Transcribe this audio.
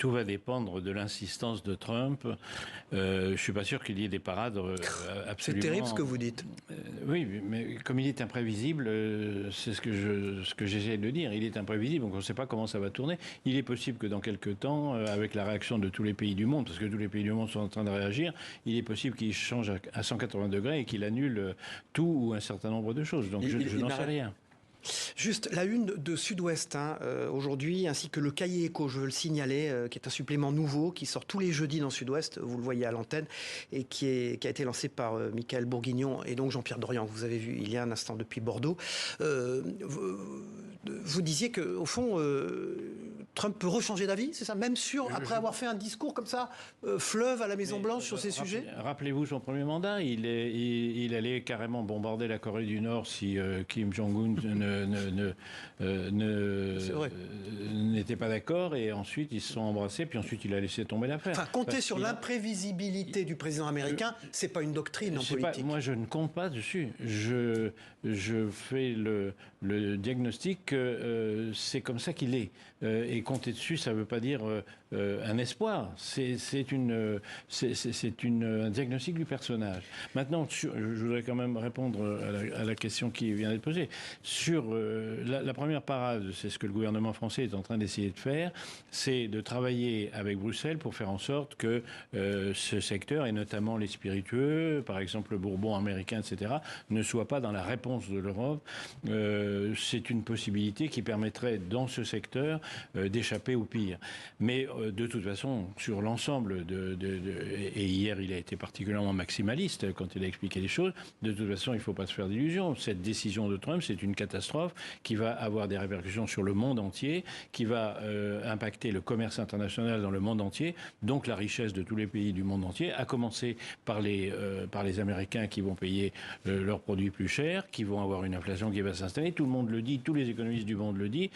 Tout va dépendre de l'insistance de Trump. Je suis pas sûr qu'il y ait des parades absolument... C'est terrible ce que vous dites. Oui, mais comme il est imprévisible, c'est ce que j'essaie de dire. Il est imprévisible, donc on ne sait pas comment ça va tourner. Il est possible que dans quelques temps, avec la réaction de tous les pays du monde, parce que tous les pays du monde sont en train de réagir, il est possible qu'il change à 180 degrés et qu'il annule tout ou un certain nombre de choses. Donc je n'en sais rien. Juste la une de Sud-Ouest aujourd'hui, ainsi que le Cahier Éco, je veux le signaler, qui est un supplément nouveau qui sort tous les jeudis dans Sud-Ouest, vous le voyez à l'antenne, et qui a été lancé par Michael Bourguignon et donc Jean-Pierre Dorian, que vous avez vu il y a un instant depuis Bordeaux. Vous disiez qu'au fond, Trump peut rechanger d'avis, c'est ça? Même après avoir fait un discours comme ça, fleuve à la Maison-Blanche sur ces sujets? Rappelez-vous son premier mandat, il allait carrément bombarder la Corée du Nord si Kim Jong-un n'était pas d'accord, et ensuite ils se sont embrassés, puis ensuite il a laissé tomber l'affaire. Enfin, compter sur l'imprévisibilité du président américain, c'est pas une doctrine en politique. Moi, je ne compte pas dessus. Je fais le diagnostic que c'est comme ça qu'il est. Et compter dessus, ça ne veut pas dire un espoir. C'est un diagnostic du personnage. Maintenant, je voudrais quand même répondre à la question qui vient d'être posée. Sur la première parade, c'est ce que le gouvernement français est en train d'essayer de faire, c'est de travailler avec Bruxelles pour faire en sorte que ce secteur, et notamment les spiritueux, par exemple le bourbon américain, etc., ne soit pas dans la réponse de l'Europe. C'est une possibilité qui permettrait, dans ce secteur, d'échapper au pire. Mais de toute façon, sur l'ensemble et hier il a été particulièrement maximaliste quand il a expliqué les choses, de toute façon il ne faut pas se faire d'illusions. Cette décision de Trump, c'est une catastrophe qui va avoir des répercussions sur le monde entier, qui va impacter le commerce international dans le monde entier, donc la richesse de tous les pays du monde entier, à commencer par les Américains qui vont payer leurs produits plus chers, qui vont avoir une inflation qui va s'installer. Tout le monde le dit, tous les économistes du monde le disent.